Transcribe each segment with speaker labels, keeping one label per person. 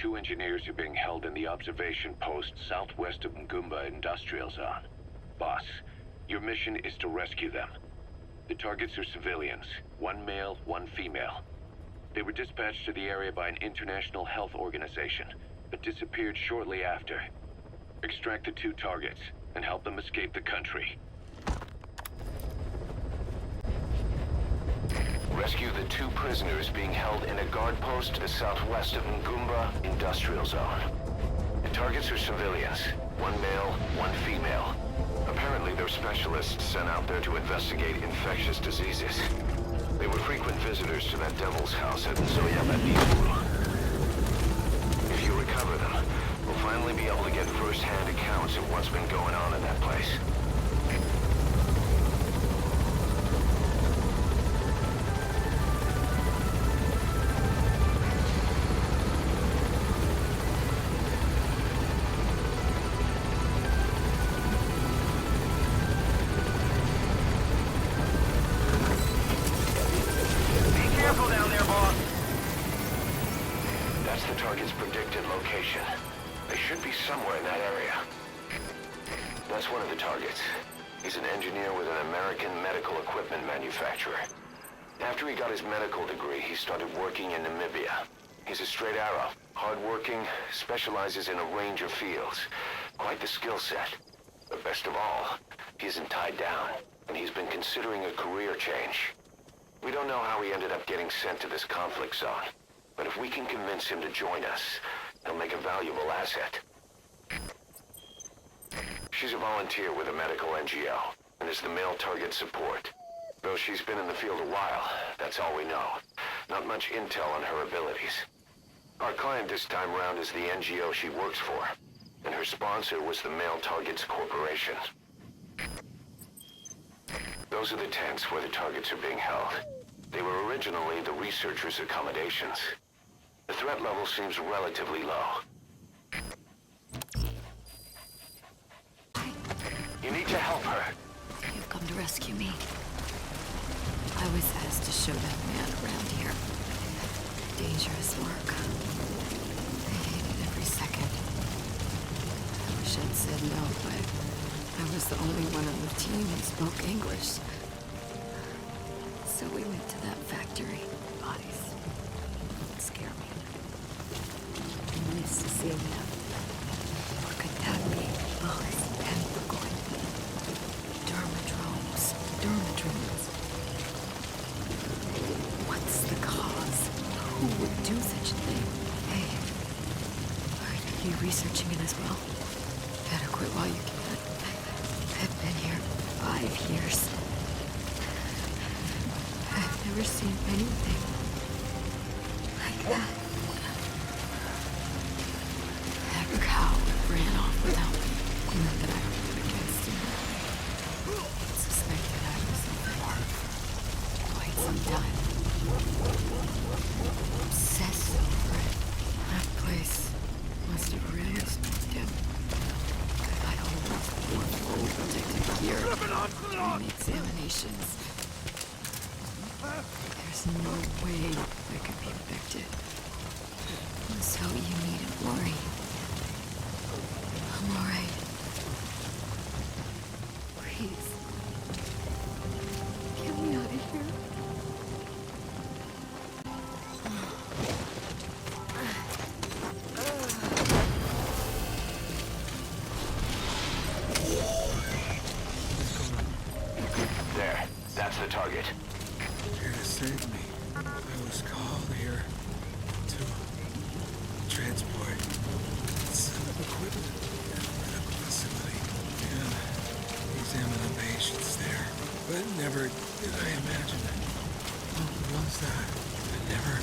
Speaker 1: 2 engineers are being held in the observation post southwest of Ngumba Industrial Zone. Boss, your mission is to rescue them. The targets are civilians, 1 male, 1 female. They were dispatched to the area by an international health organization, but disappeared shortly after. Extract the 2 targets and help them escape the country. Rescue the 2 prisoners being held in a guard post to the southwest of Ngumba Industrial Zone. The targets are civilians, 1 male, 1 female. Apparently they're specialists sent out there to investigate infectious diseases. They were frequent visitors to that devil's house at Vengeful. If you recover them, we'll finally be able to get first-hand accounts of what's been going on in that place. That's one of the targets. He's an engineer with an American medical equipment manufacturer. After he got his medical degree, he started working in Namibia. He's a straight arrow, hardworking, specializes in a range of fields. Quite the skill set. But best of all, he isn't tied down, and he's been considering a career change. We don't know how he ended up getting sent to this conflict zone, but if we can convince him to join us, he'll make a valuable asset. She's a volunteer with a medical NGO, and is the male target support. Though she's been in the field a while, that's all we know. Not much intel on her abilities. Our client this time round is the NGO she works for, and her sponsor was the Male Targets Corporation. Those are the tents where the targets are being held. They were originally the researchers' accommodations. The threat level seems relatively low. You need to help her.
Speaker 2: You've come to rescue me. I was asked to show that man around here. Dangerous work. I hated every second. I wish I'd said no, but I was the only one on the team who spoke English. So we went to that factory. Bodies. Don't scare me. I miss seeing them. What could that be? Bodies and going. Dermadrones. What's the cause? Who would do such a thing? Hey, are you researching it as well? Better quit while you can. I've been here 5 years. I've never seen anything like that. That cow ran off without me. Not that I don't put against him. Suspected I was in for quite some time. Obsessed over it. That place must have really spooked him. I always wore full protective gear during the examinations. There's no way I could be infected. So you needn't worry. I'm alright. Please. Get me out of here.
Speaker 1: There. That's the target.
Speaker 3: Here to save me. I was called here to transport some equipment at a medical facility and examine the patients there. But never did I imagine what was that. I'd never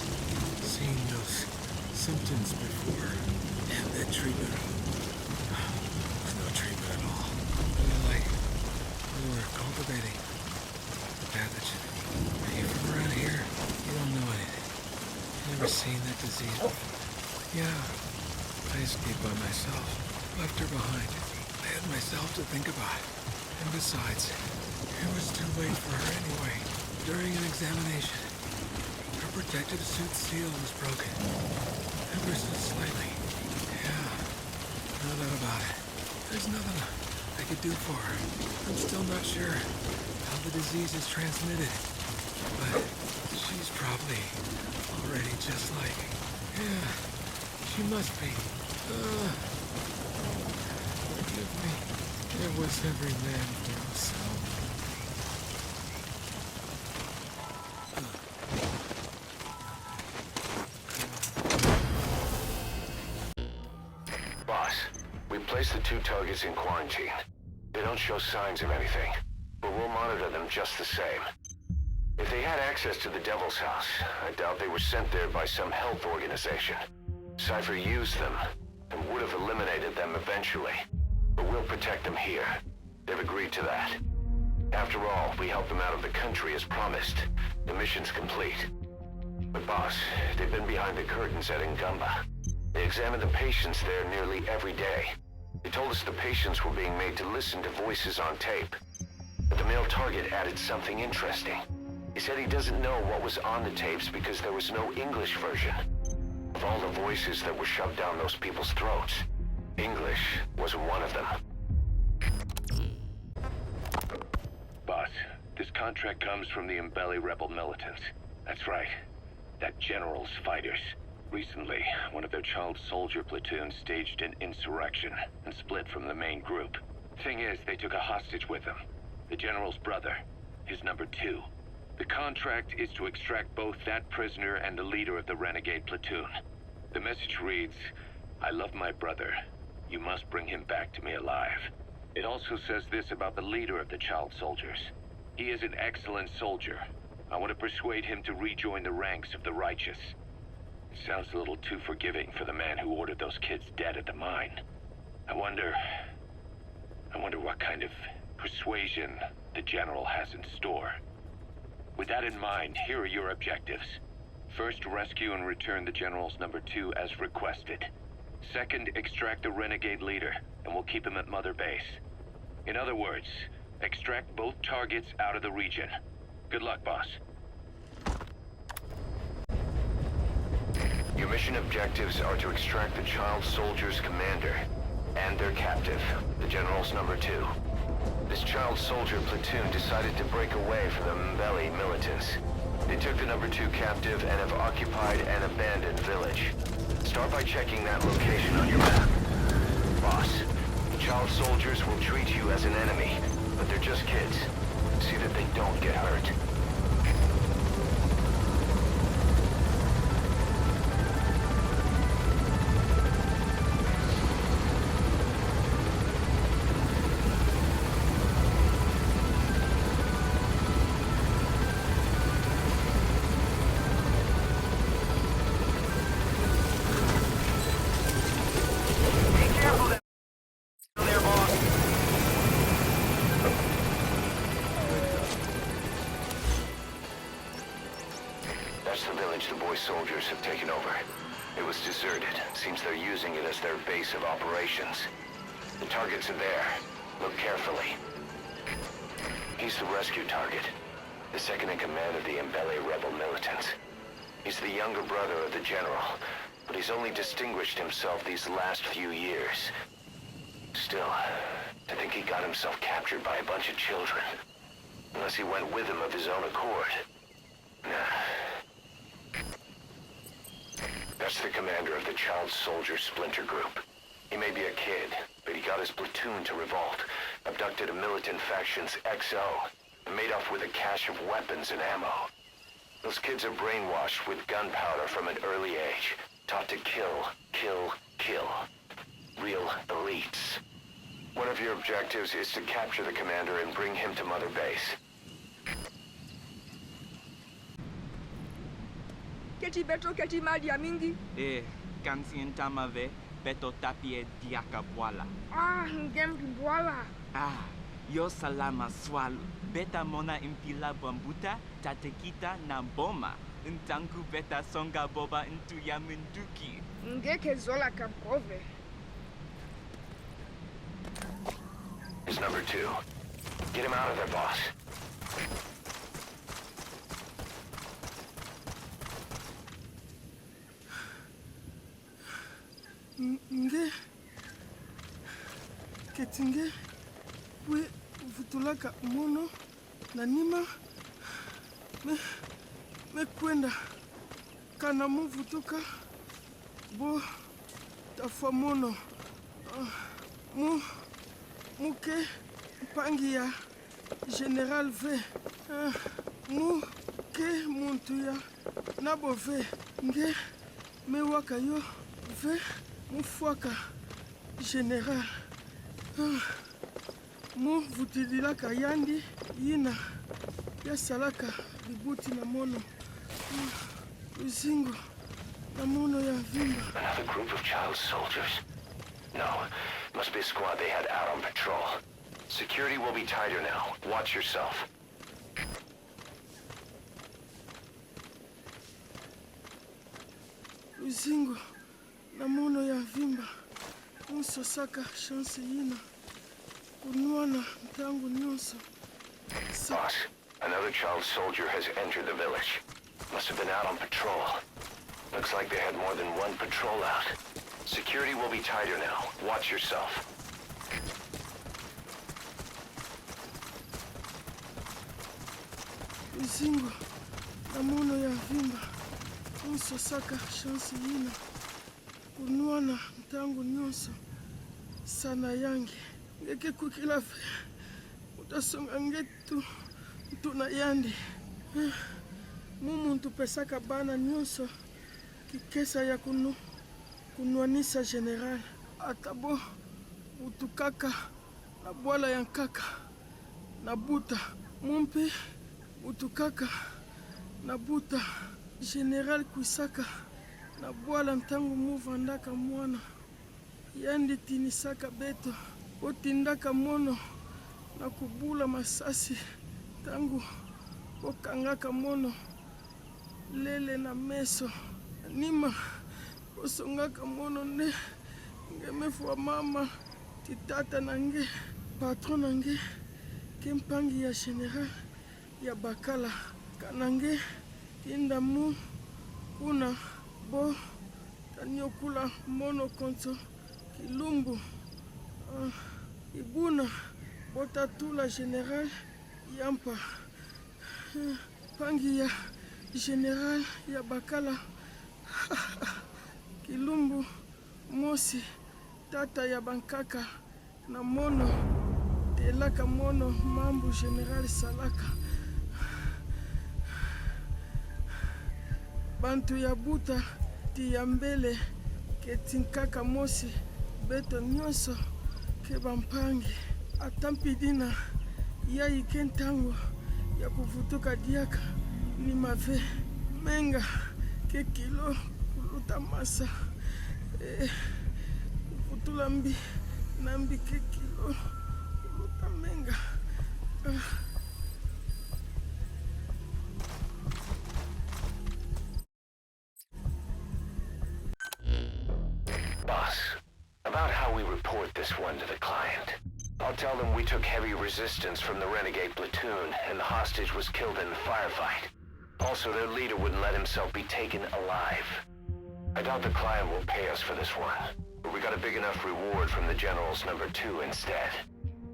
Speaker 3: seen those symptoms before. And that treatment was no treatment at all. Like we were cultivating the pathogen. Are you from around here? You don't know anything. You never seen that disease before. Yeah, I escaped by myself. Left her behind. I had myself to think about. And besides, it was too late for her anyway. During an examination, her protective suit seal was broken. Ever so slightly. found out about it. There's nothing I could do for her. I'm still not sure how the disease is transmitted. But she's probably already just like... Yeah, she must be. Forgive me. It was every man for himself.
Speaker 1: Boss, we placed the 2 targets in quarantine. They don't show signs of anything, but we'll monitor them just the same. If they had access to the Devil's House, I doubt they were sent there by some health organization. Cypher used them, and would have eliminated them eventually. But we'll protect them here. They've agreed to that. After all, we helped them out of the country as promised. The mission's complete. But boss, they've been behind the curtains at Ngumba. They examined the patients there nearly every day. They told us the patients were being made to listen to voices on tape. But the male target added something interesting. He said he doesn't know what was on the tapes because there was no English version. Of all the voices that were shoved down those people's throats, English wasn't one of them. Boss, this contract comes from the Mbele rebel militants. That's right. That general's fighters. Recently, one of their child soldier platoons staged an insurrection and split from the main group. Thing is, they took a hostage with them. The general's brother, his number 2. The contract is to extract both that prisoner and the leader of the renegade platoon. The message reads, "I love my brother. You must bring him back to me alive." It also says this about the leader of the child soldiers. He is an excellent soldier. I want to persuade him to rejoin the ranks of the righteous. It sounds a little too forgiving for the man who ordered those kids dead at the mine. I wonder what kind of persuasion the general has in store. With that in mind, here are your objectives. First, rescue and return the general's number 2 as requested. Second, extract the renegade leader, and we'll keep him at Mother Base. In other words, extract both targets out of the region. Good luck, boss. Your mission objectives are to extract the child soldier's commander and their captive, the general's number 2. This child soldier platoon decided to break away from the Mbele militants. They took the number 2 captive and have occupied an abandoned village. Start by checking that location on your map. Boss, the child soldiers will treat you as an enemy, but they're just kids. See that they don't get hurt. That's the village the boy soldiers have taken over. It was deserted. Seems they're using it as their base of operations. The targets are there. Look carefully. He's the rescue target. The second in command of the Mbele rebel militants. He's the younger brother of the general, but he's only distinguished himself these last few years. Still, to think he got himself captured by a bunch of children. Unless he went with them of his own accord. Nah. That's the commander of the child soldier splinter group. He may be a kid, but he got his platoon to revolt, abducted a militant faction's XO, and made off with a cache of weapons and ammo. Those kids are brainwashed with gunpowder from an early age, taught to kill, kill, kill. Real elites. One of your objectives is to capture the commander and bring him to Mother Base.
Speaker 4: Keti beto keti madia mingi.
Speaker 5: Kansi entamave beto tapie diaka boala.
Speaker 4: Ngempi boala.
Speaker 5: Yo salama swalu. Beta mona impila bambuta tatekita na boma. Ntanku beta songa boba into yamunduki.
Speaker 4: Ngeke zola kapkove.
Speaker 1: He's number 2. Get him out of there, boss.
Speaker 3: ketinge we vutulaka mono na nima me kwenda kana muvutuka bo tafua mono muke mpangi ya General V muke muntu ya nabo V nge mewaka yo V mufuaka General mu vutililaka yandi yina yasalaka bibuti na mono luzingo na mono ya vimba.
Speaker 1: Another group of child soldiers? No, must be a squad they had out on patrol. Security will be tighter now. Watch yourself.
Speaker 3: Luzingo na mono ya vimba unsosaka chance yina kunwana mtangu nyonso.
Speaker 1: Boss, another child soldier has entered the village. Must have been out on patrol. Looks like they had more than one patrol out. Security will be tighter now. Watch yourself.
Speaker 3: Luzingo na mono ya vimba unsosaka chance yina kunwana mtangu nyonso sana yangi ngeke kukila fe utasonga ngetu tuna yandi mumuntu pesaka bana nyonso kikesa ya kunwanisa General atabo utukaka na bwala ya nkaka na buta mumpe utukaka na buta General kuisaka na bwala ntangu muvandaka mwana yandi tinisaka beto otindaka mono na kubula masasi tangu okangaka mono lele na meso nima osongaka mono ne ngemefuwa mama titata nange patron nange kempangi ya General ya bakala kanange tindamu kuna bo taniokula mono konso kilumbu ibuna botatula General yampa pangi ya General ya bakala kilumbu mosi tata ya bankaka na mono telaka mono mambu General salaka bantu ya buta ti ya mbele ketinkaka mosi beto nyonso ke bampangi atampidina ya ikentango ya kuvutuka diaka ni mave menga ke kilo kuluta masa kuvutula nambi ke kilo kuluta menga
Speaker 1: Boss, about how we report this one to the client. I'll tell them we took heavy resistance from the renegade platoon and the hostage was killed in the firefight. Also, their leader wouldn't let himself be taken alive. I doubt the client will pay us for this one, but we got a big enough reward from the General's #2 instead.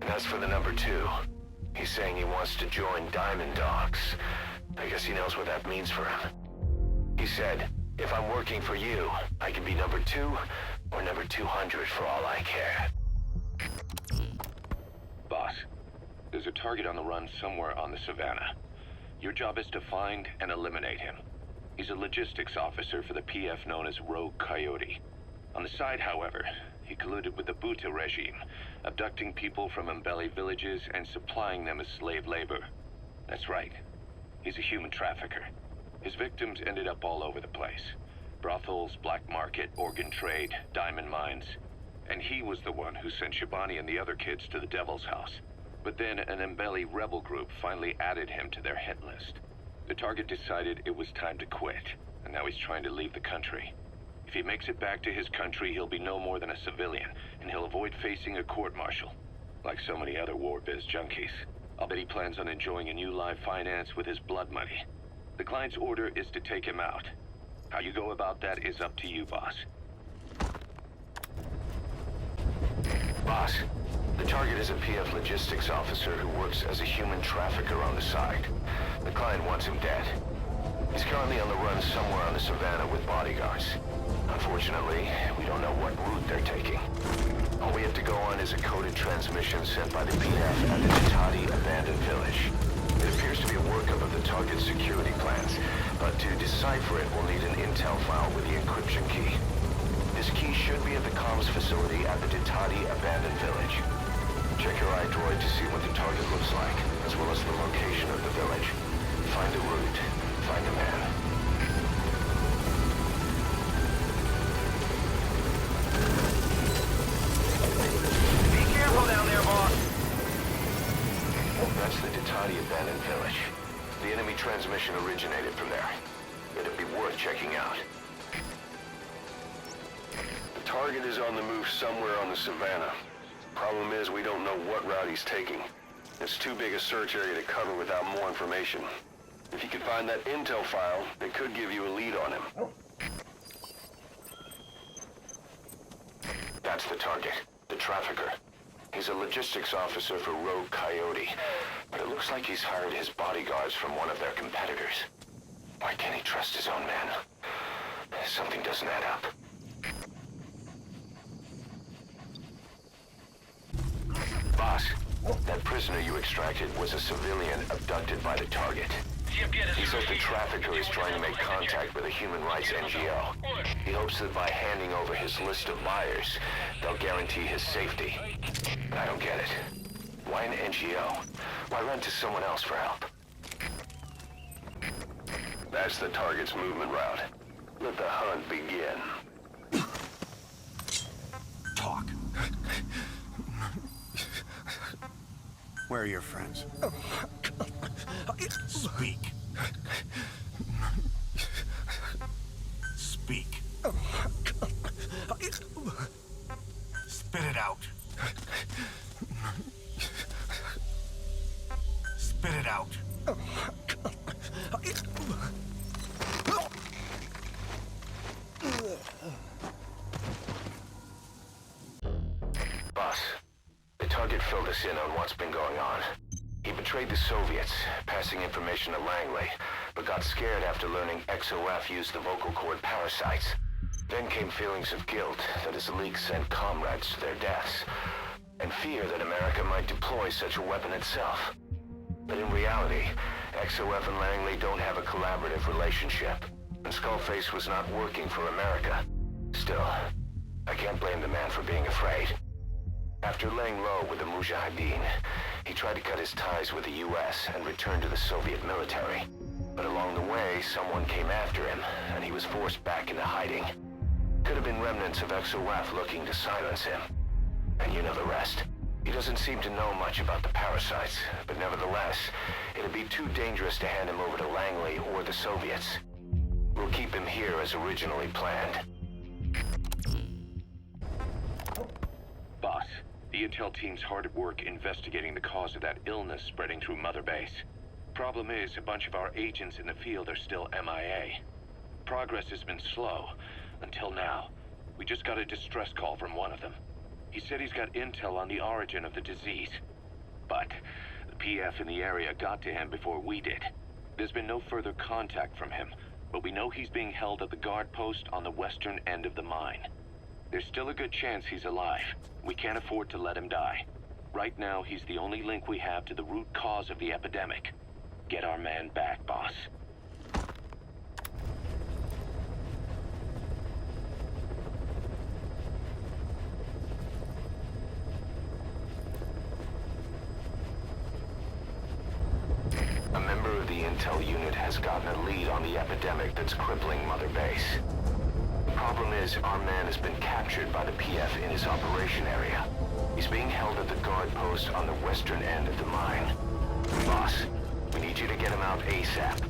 Speaker 1: And as for the #2, he's saying he wants to join Diamond Dogs. I guess he knows what that means for him. He said, if I'm working for you, I can be #2 or #200 for all I care.
Speaker 6: Boss, there's a target on the run somewhere on the savannah. Your job is to find and eliminate him. He's a logistics officer for the PF known as Rogue Coyote. On the side, however, he colluded with the Buta regime, abducting people from Mbele villages and supplying them as slave labor. That's right. He's a human trafficker. His victims ended up all over the place. Brothels, black market, organ trade, diamond mines. And he was the one who sent Shabani and the other kids to the Devil's House. But then an Mbele rebel group finally added him to their hit list. The target decided it was time to quit, and now he's trying to leave the country. If he makes it back to his country, he'll be no more than a civilian, and he'll avoid facing a court-martial. Like so many other war biz junkies. I'll bet he plans on enjoying a new live finance with his blood money. The client's order is to take him out. How you go about that is up to you, boss.
Speaker 1: Boss, Target is a PF logistics officer who works as a human trafficker on the side. The client wants him dead. He's currently on the run somewhere on the savannah with bodyguards. Unfortunately, we don't know what route they're taking. All we have to go on is a coded transmission sent by the PF at the Ditati abandoned village. It appears to be a workup of the target's security plans, but to decipher it, we'll need an intel file with the encryption key. This key should be at the comms facility at the Ditati abandoned village. Check your iDroid to see what the target looks like, as well as the location of the village. Find the route. Find the man.
Speaker 7: Be careful down there, boss.
Speaker 1: That's the Ditati abandoned village. The enemy transmission originated from there. It'd be worth checking out. The target is on the move somewhere on the savannah. Problem is, we don't know what route he's taking. It's too big a search area to cover without more information. If you can find that intel file, it could give you a lead on him. That's the target, the Trafficker. He's a logistics officer for Rogue Coyote, but it looks like he's hired his bodyguards from one of their competitors. Why can't he trust his own men? Something doesn't add up. Boss, that prisoner you extracted was a civilian abducted by the target. He says the Trafficker is trying to make contact with a human rights NGO. He hopes that by handing over his list of buyers, they'll guarantee his safety. But I don't get it. Why an NGO? Why run to someone else for help? That's the target's movement route. Let the hunt begin.
Speaker 8: Talk. Where are your friends? Speak. Speak. Spit it out. Spit it out.
Speaker 1: Boss, the target filled us in on what's been going on. He betrayed the Soviets, passing information to Langley, but got scared after learning XOF used the vocal cord parasites. Then came feelings of guilt that his leak sent comrades to their deaths, and fear that America might deploy such a weapon itself. But in reality, XOF and Langley don't have a collaborative relationship, and Skullface was not working for America. Still, I can't blame the man for being afraid. After laying low with the Mujahideen, he tried to cut his ties with the US and return to the Soviet military. But along the way, someone came after him, and he was forced back into hiding. Could have been remnants of XOF looking to silence him. And you know the rest. He doesn't seem to know much about the parasites, but nevertheless, it'd be too dangerous to hand him over to Langley or the Soviets. We'll keep him here as originally planned.
Speaker 6: Boss, the intel team's hard at work investigating the cause of that illness spreading through Mother Base. Problem is, a bunch of our agents in the field are still MIA. Progress has been slow, until now. We just got a distress call from one of them. He said he's got intel on the origin of the disease. But the PF in the area got to him before we did. There's been no further contact from him, but we know he's being held at the guard post on the western end of the mine. There's still a good chance he's alive. We can't afford to let him die. Right now, he's the only link we have to the root cause of the epidemic. Get our man back, boss.
Speaker 1: A member of the intel unit has gotten a lead on the epidemic that's crippling Mother Base. The problem is, our man has been captured by the PF in his operation area. He's being held at the guard post on the western end of the mine. Boss, we need you to get him out ASAP.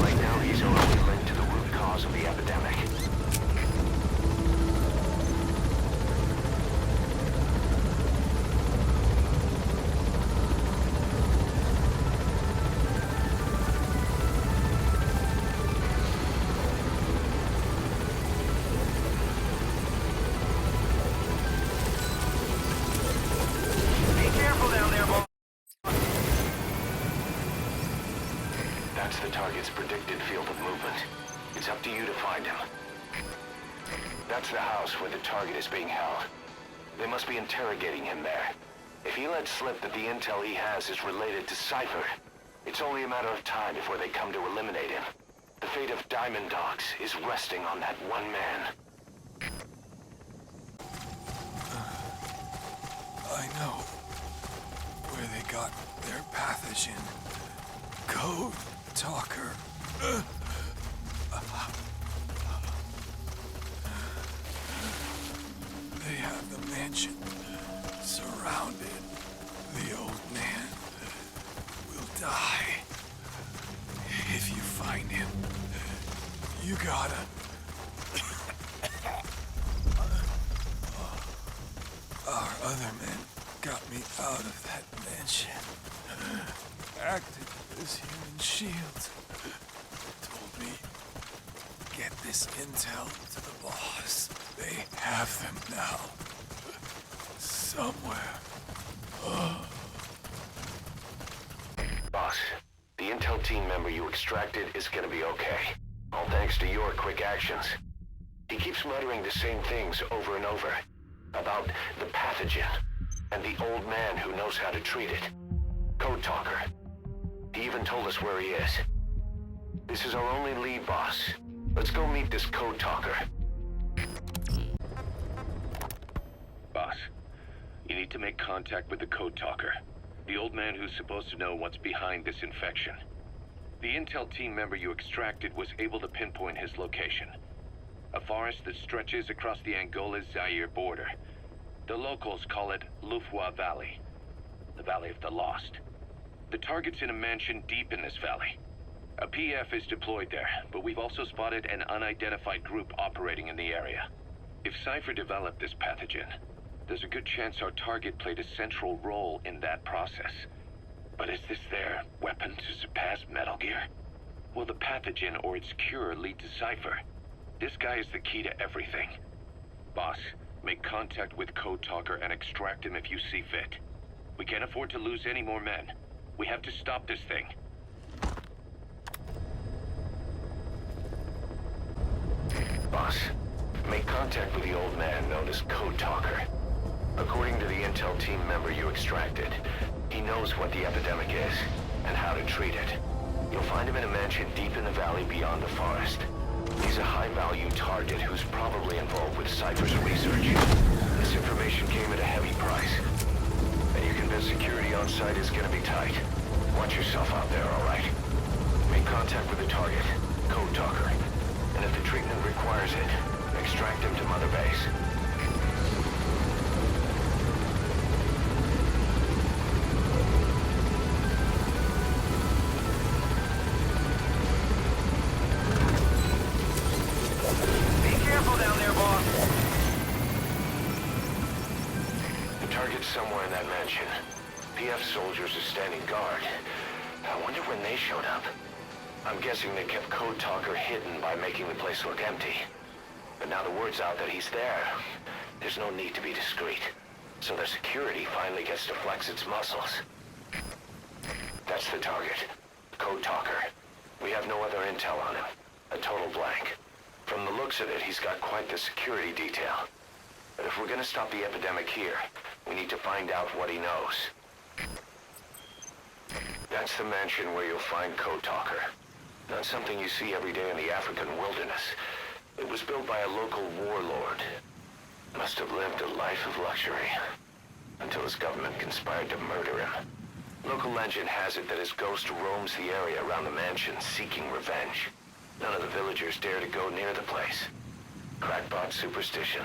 Speaker 1: Right now, he's our only link to the root cause of the epidemic.
Speaker 7: Be
Speaker 1: target's predicted field of movement. It's up to you to find him. That's the house where the target is being held. They must be interrogating him there. If he lets slip that the intel he has is related to Cypher, it's only a matter of time before they come to eliminate him. The fate of Diamond Dogs is resting on that one man.
Speaker 3: I know where they got their pathogen. Code Talker. They have the mansion surrounded. The old man will die. If you find him, you gotta... Our other men got me out of that mansion. Acted as human shields. Told me, get this intel to the boss. They have them now. Somewhere.
Speaker 1: Boss, the intel team member you extracted is gonna be okay. All thanks to your quick actions. He keeps muttering the same things over and over. About the pathogen, and the old man who knows how to treat it. Code Talker. He even told us where he is. This is our only lead, boss. Let's go meet this Code Talker.
Speaker 6: Boss, you need to make contact with the Code Talker. The old man who's supposed to know what's behind this infection. The intel team member you extracted was able to pinpoint his location. A forest that stretches across the Angola-Zaire border. The locals call it Lufwa Valley, the Valley of the Lost. The target's in a mansion deep in this valley. A PF is deployed there, but we've also spotted an unidentified group operating in the area. If Cypher developed this pathogen, there's a good chance our target played a central role in that process. But is this their weapon to surpass Metal Gear? Will the pathogen or its cure lead to Cypher? This guy is the key to everything. Boss, make contact with Code Talker and extract him if you see fit. We can't afford to lose any more men. We have to stop this thing.
Speaker 1: Boss, make contact with the old man known as Code Talker. According to the intel team member you extracted, he knows what the epidemic is and how to treat it. You'll find him in a mansion deep in the valley beyond the forest. He's a high-value target who's probably involved with Cypher's research. This information came at a heavy price. And you convinced security on site is gonna be tight. Watch yourself out there, all right? Make contact with the target, Code Talker. And if the treatment requires it, extract him to Mother Base. Somewhere in that mansion. PF soldiers are standing guard. I wonder when they showed up. I'm guessing they kept Code Talker hidden by making the place look empty. But now the word's out that he's there. There's no need to be discreet. So their security finally gets to flex its muscles. That's the target. Code Talker. We have no other intel on him. A total blank. From the looks of it, he's got quite the security detail. But if we're gonna stop the epidemic here, we need to find out what he knows. That's the mansion where you'll find Code Talker. Not something you see every day in the African wilderness. It was built by a local warlord. Must have lived a life of luxury. Until his government conspired to murder him. Local legend has it that his ghost roams the area around the mansion seeking revenge. None of the villagers dare to go near the place. Crackpot superstition.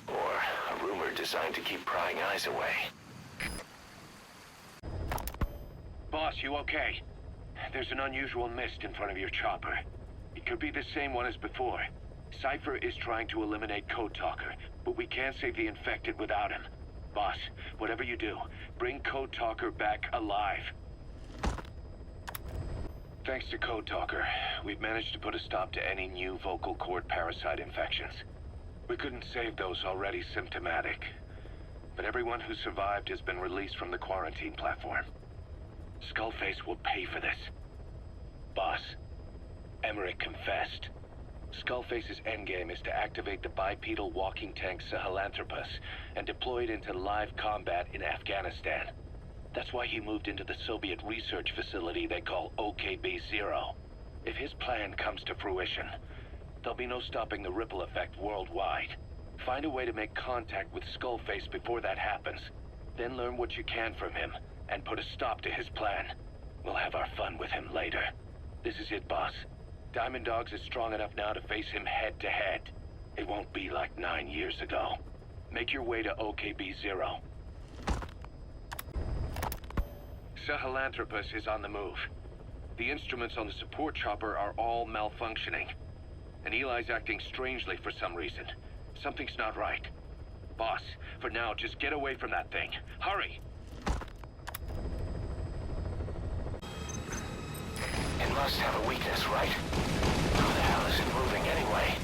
Speaker 1: Or a rumor designed to keep prying eyes away.
Speaker 6: Boss, you okay? There's an unusual mist in front of your chopper. It could be the same one as before. Cypher is trying to eliminate Code Talker, but we can't save the infected without him. Boss, whatever you do, bring Code Talker back alive. Thanks to Code Talker, we've managed to put a stop to any new vocal cord parasite infections. We couldn't save those already symptomatic, but everyone who survived has been released from the quarantine platform. Skullface will pay for this. boss. Emmerich confessed. Skullface's endgame is to activate the bipedal walking tank Sahelanthropus and deploy it into live combat in Afghanistan. That's why he moved into the Soviet research facility they call OKB-0. If his plan comes to fruition, there'll be no stopping the ripple effect worldwide. Find a way to make contact with Skullface before that happens. Then learn what you can from him and put a stop to his plan. We'll have our fun with him later. This is it, boss. Diamond Dogs is strong enough now to face him head-to-head. It won't be like 9 years ago. Make your way to OKB-0. Sahelanthropus is on the move. The instruments on the support chopper are all malfunctioning. And Eli's acting strangely for some reason. Something's not right. Boss, for now, just get away from that thing. Hurry!
Speaker 1: It must have a weakness, right? How the hell is it moving anyway?